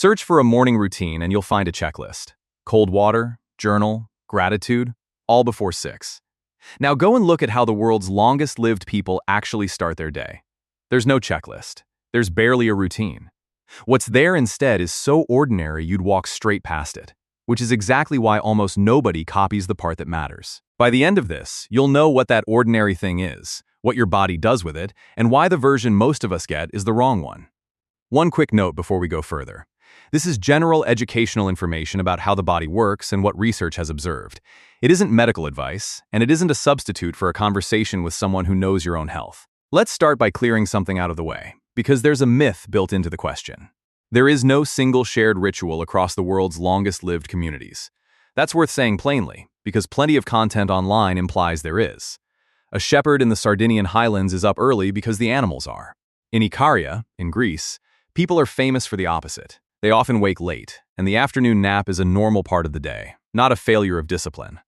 Search for a morning routine and you'll find a checklist. Cold water, journal, gratitude, all before 6. Now go and look at how the world's longest-lived people actually start their day. There's no checklist. There's barely a routine. What's there instead is so ordinary you'd walk straight past it, which is exactly why almost nobody copies the part that matters. By the end of this, you'll know what that ordinary thing is, what your body does with it, and why the version most of us get is the wrong one. One quick note before we go further. This is general educational information about how the body works and what research has observed. It isn't medical advice, and it isn't a substitute for a conversation with someone who knows your own health. Let's start by clearing something out of the way, because there's a myth built into the question. There is no single shared ritual across the world's longest-lived communities. That's worth saying plainly, because plenty of content online implies there is. A shepherd in the Sardinian highlands is up early because the animals are. In Ikaria, in Greece, people are famous for the opposite. They often wake late, and the afternoon nap is a normal part of the day, not a failure of discipline.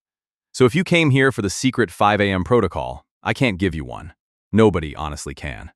So if you came here for the secret 5 a.m. protocol, I can't give you one. Nobody honestly can.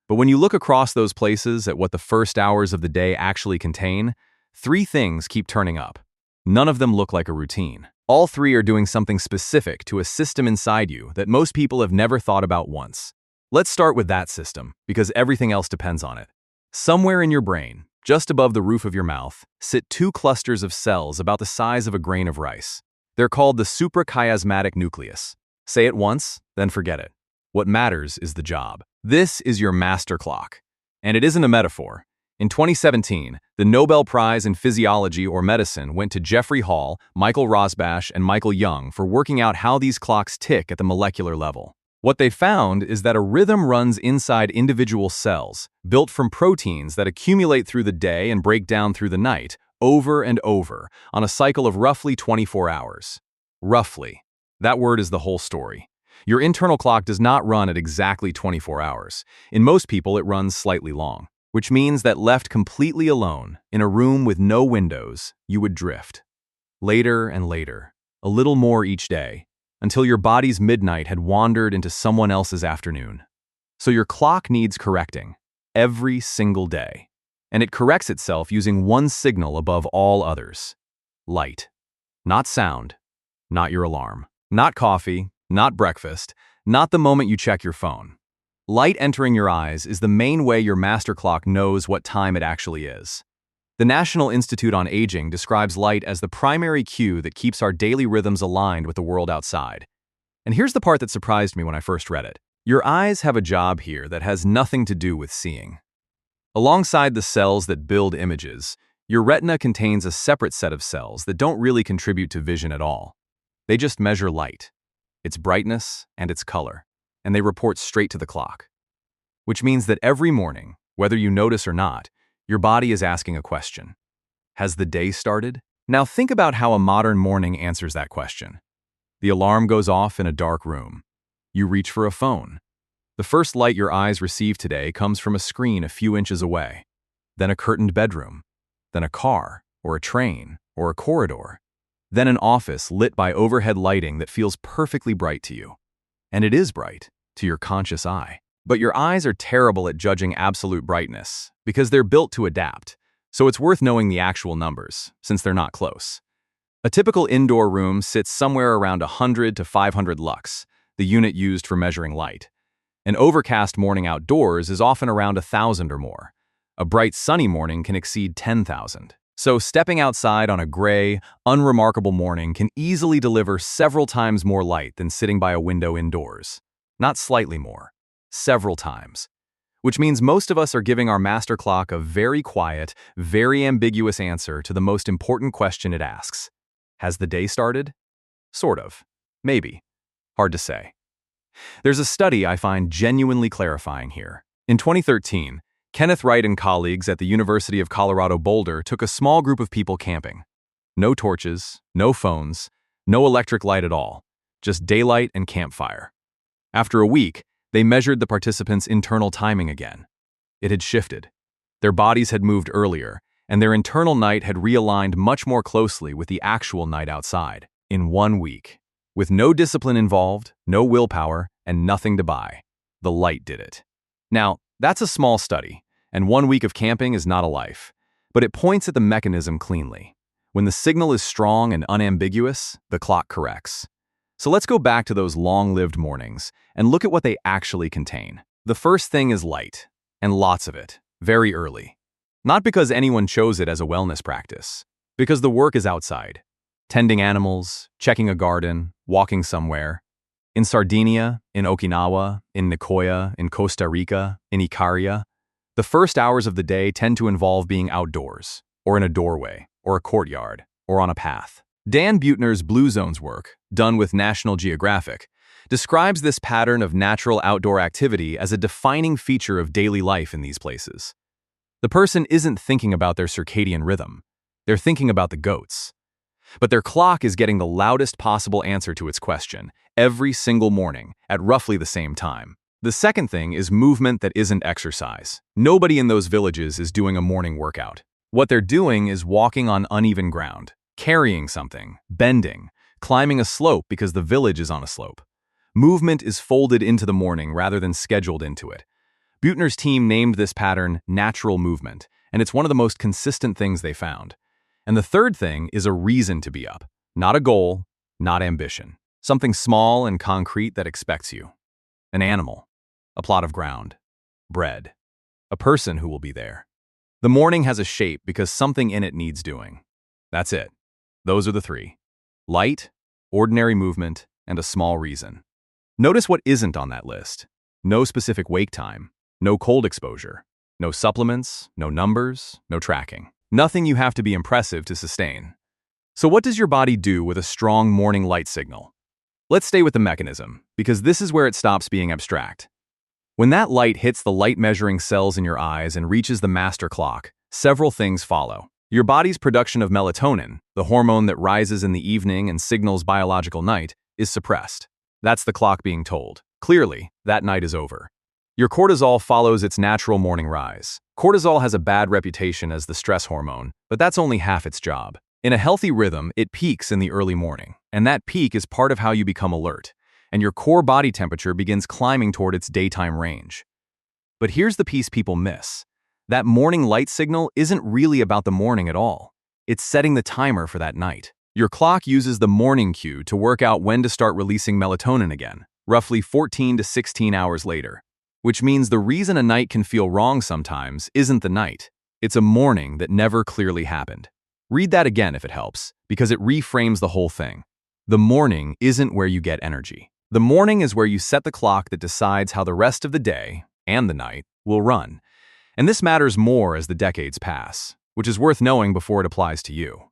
But when you look across those places at what the first hours of the day actually contain, 3 things keep turning up. None of them look like a routine. All 3 are doing something specific to a system inside you that most people have never thought about once. Let's start with that system, because everything else depends on it. Somewhere in your brain, just above the roof of your mouth, sit 2 clusters of cells about the size of a grain of rice. They're called the suprachiasmatic nucleus. Say it once, then forget it. What matters is the job. This is your master clock. And it isn't a metaphor. In 2017, the Nobel Prize in Physiology or Medicine went to Jeffrey Hall, Michael Rosbash, and Michael Young for working out how these clocks tick at the molecular level. What they found is that a rhythm runs inside individual cells, built from proteins that accumulate through the day and break down through the night, over and over, on a cycle of roughly 24 hours. Roughly. That word is the whole story. Your internal clock does not run at exactly 24 hours. In most people, it runs slightly long, which means that left completely alone, in a room with no windows, you would drift. Later and later, a little more each day, until your body's midnight had wandered into someone else's afternoon. So your clock needs correcting, every single day. And it corrects itself using one signal above all others. Light. Not sound. Not your alarm. Not coffee. Not breakfast. Not the moment you check your phone. Light entering your eyes is the main way your master clock knows what time it actually is. The National Institute on Aging describes light as the primary cue that keeps our daily rhythms aligned with the world outside. And here's the part that surprised me when I first read it. Your eyes have a job here that has nothing to do with seeing. Alongside the cells that build images, your retina contains a separate set of cells that don't really contribute to vision at all. They just measure light, its brightness, and its color, and they report straight to the clock. Which means that every morning, whether you notice or not, your body is asking a question. Has the day started? Now think about how a modern morning answers that question. The alarm goes off in a dark room. You reach for a phone. The first light your eyes receive today comes from a screen a few inches away. Then a curtained bedroom. Then a car, or a train, or a corridor. Then an office lit by overhead lighting that feels perfectly bright to you. And it is bright, to your conscious eye. But your eyes are terrible at judging absolute brightness, because they're built to adapt, so it's worth knowing the actual numbers, since they're not close. A typical indoor room sits somewhere around 100 to 500 lux, the unit used for measuring light. An overcast morning outdoors is often around 1,000 or more. A bright sunny morning can exceed 10,000. So stepping outside on a gray, unremarkable morning can easily deliver several times more light than sitting by a window indoors. Not slightly more. Several times. Which means most of us are giving our master clock a very quiet, very ambiguous answer to the most important question it asks. Has the day started? Sort of. Maybe. Hard to say. There's a study I find genuinely clarifying here. In 2013, Kenneth Wright and colleagues at the University of Colorado Boulder took a small group of people camping. No torches, no phones, no electric light at all, just daylight and campfire. After a week, they measured the participants' internal timing again. It had shifted. Their bodies had moved earlier, and their internal night had realigned much more closely with the actual night outside, in 1 week. With no discipline involved, no willpower, and nothing to buy. The light did it. Now, that's a small study, and 1 week of camping is not a life. but it points at the mechanism cleanly. When the signal is strong and unambiguous, the clock corrects. So let's go back to those long-lived mornings and look at what they actually contain. The first thing is light, and lots of it, very early. Not because anyone chose it as a wellness practice, because the work is outside. Tending animals, checking a garden, walking somewhere. In Sardinia, in Okinawa, in Nicoya, in Costa Rica, in Ikaria, the first hours of the day tend to involve being outdoors, or in a doorway, or a courtyard, or on a path. Dan Buettner's Blue Zones work, done with National Geographic, describes this pattern of natural outdoor activity as a defining feature of daily life in these places. The person isn't thinking about their circadian rhythm. They're thinking about the goats. But their clock is getting the loudest possible answer to its question every single morning at roughly the same time. The second thing is movement that isn't exercise. Nobody in those villages is doing a morning workout. What they're doing is walking on uneven ground, carrying something, bending, climbing a slope because the village is on a slope. Movement is folded into the morning rather than scheduled into it. Buettner's team named this pattern natural movement, and it's one of the most consistent things they found. And the third thing is a reason to be up, not a goal, not ambition. Something small and concrete that expects you. An animal, a plot of ground, bread, a person who will be there. The morning has a shape because something in it needs doing. That's it. Those are the three. Light, ordinary movement, and a small reason. Notice what isn't on that list. No specific wake time, no cold exposure, no supplements, no numbers, no tracking. Nothing you have to be impressive to sustain. So what does your body do with a strong morning light signal? Let's stay with the mechanism, because this is where it stops being abstract. When that light hits the light-measuring cells in your eyes and reaches the master clock, several things follow. Your body's production of melatonin, the hormone that rises in the evening and signals biological night, is suppressed. That's the clock being told. Clearly, that night is over. Your cortisol follows its natural morning rise. Cortisol has a bad reputation as the stress hormone, but that's only half its job. In a healthy rhythm, it peaks in the early morning, and that peak is part of how you become alert, and your core body temperature begins climbing toward its daytime range. But here's the piece people miss. That morning light signal isn't really about the morning at all. It's setting the timer for that night. Your clock uses the morning cue to work out when to start releasing melatonin again, roughly 14 to 16 hours later. Which means the reason a night can feel wrong sometimes isn't the night. It's a morning that never clearly happened. Read that again if it helps, because it reframes the whole thing. The morning isn't where you get energy. The morning is where you set the clock that decides how the rest of the day, and the night, will run. And this matters more as the decades pass, which is worth knowing before it applies to you.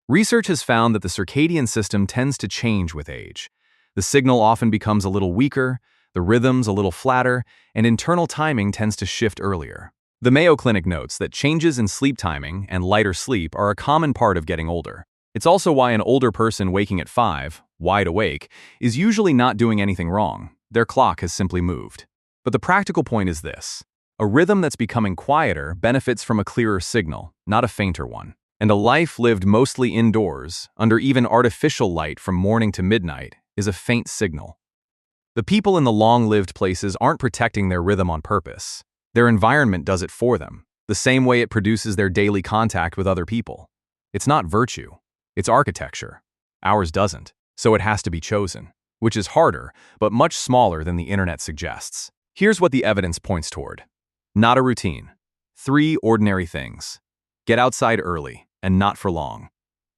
Research has found that the circadian system tends to change with age. The signal often becomes a little weaker, the rhythm's a little flatter, and internal timing tends to shift earlier. The Mayo Clinic notes that changes in sleep timing and lighter sleep are a common part of getting older. It's also why an older person waking at 5, wide awake, is usually not doing anything wrong. Their clock has simply moved. But the practical point is this. A rhythm that's becoming quieter benefits from a clearer signal, not a fainter one. And a life lived mostly indoors, under even artificial light from morning to midnight, is a faint signal. The people in the long-lived places aren't protecting their rhythm on purpose. Their environment does it for them, the same way it produces their daily contact with other people. It's not virtue. It's architecture. Ours doesn't, so it has to be chosen, which is harder, but much smaller than the internet suggests. Here's what the evidence points toward. Not a routine. 3 ordinary things. Get outside early, and not for long.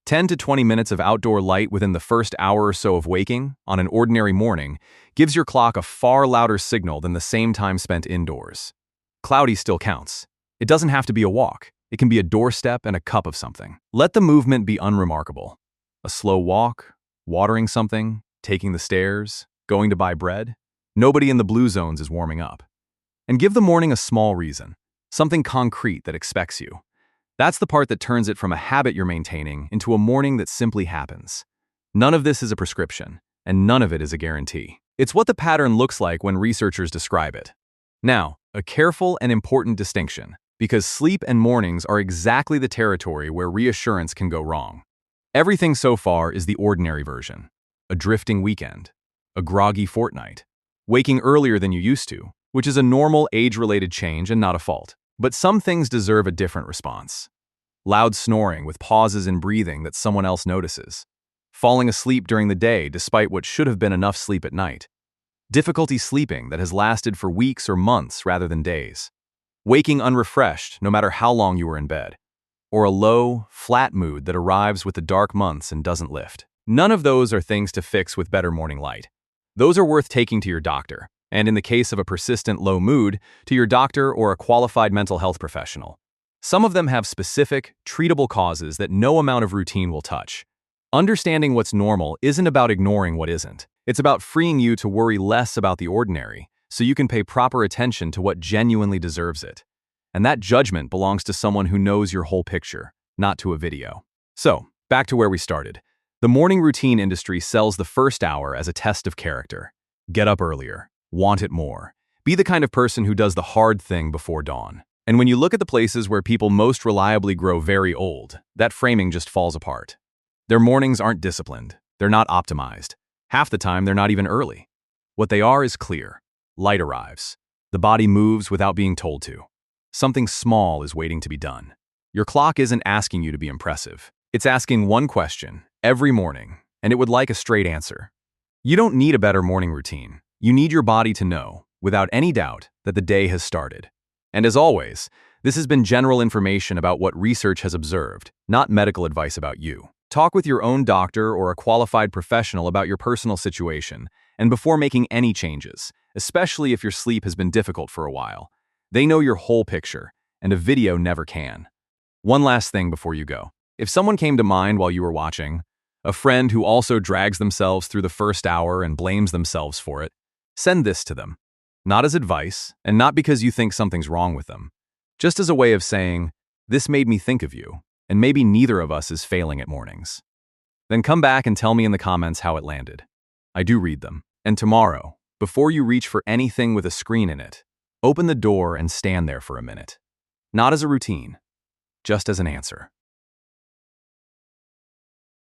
10 to 20 minutes of outdoor light within the first hour or so of waking, on an ordinary morning, gives your clock a far louder signal than the same time spent indoors. Cloudy still counts. It doesn't have to be a walk. It can be a doorstep and a cup of something. Let the movement be unremarkable. A slow walk, watering something, taking the stairs, going to buy bread. Nobody in the blue zones is warming up. And give the morning a small reason, something concrete that expects you. That's the part that turns it from a habit you're maintaining into a morning that simply happens. None of this is a prescription, and none of it is a guarantee. It's what the pattern looks like when researchers describe it. Now, a careful and important distinction, because sleep and mornings are exactly the territory where reassurance can go wrong. Everything so far is the ordinary version. A drifting weekend, a groggy fortnight, waking earlier than you used to, which is a normal age-related change and not a fault. But some things deserve a different response. Loud snoring with pauses in breathing that someone else notices. Falling asleep during the day despite what should have been enough sleep at night. Difficulty sleeping that has lasted for weeks or months rather than days. Waking unrefreshed no matter how long you were in bed. Or a low, flat mood that arrives with the dark months and doesn't lift. None of those are things to fix with better morning light. Those are worth taking to your doctor, and in the case of a persistent low mood, to your doctor or a qualified mental health professional. Some of them have specific, treatable causes that no amount of routine will touch. Understanding what's normal isn't about ignoring what isn't. It's about freeing you to worry less about the ordinary, so you can pay proper attention to what genuinely deserves it. And that judgment belongs to someone who knows your whole picture, not to a video. So, back to where we started. The morning routine industry sells the first hour as a test of character. Get up earlier. Want it more. Be the kind of person who does the hard thing before dawn. And when you look at the places where people most reliably grow very old, that framing just falls apart. Their mornings aren't disciplined. They're not optimized. Half the time, they're not even early. What they are is clear. Light arrives. The body moves without being told to. Something small is waiting to be done. Your clock isn't asking you to be impressive. It's asking one question every morning, and it would like a straight answer. You don't need a better morning routine. You need your body to know, without any doubt, that the day has started. And as always, this has been general information about what research has observed, not medical advice about you. Talk with your own doctor or a qualified professional about your personal situation, and before making any changes, especially if your sleep has been difficult for a while. They know your whole picture, and a video never can. One last thing before you go. If someone came to mind while you were watching, a friend who also drags themselves through the first hour and blames themselves for it, send this to them. Not as advice, and not because you think something's wrong with them. Just as a way of saying, this made me think of you, and maybe neither of us is failing at mornings. Then come back and tell me in the comments how it landed. I do read them. And tomorrow, before you reach for anything with a screen in it, open the door and stand there for a minute. Not as a routine, just as an answer.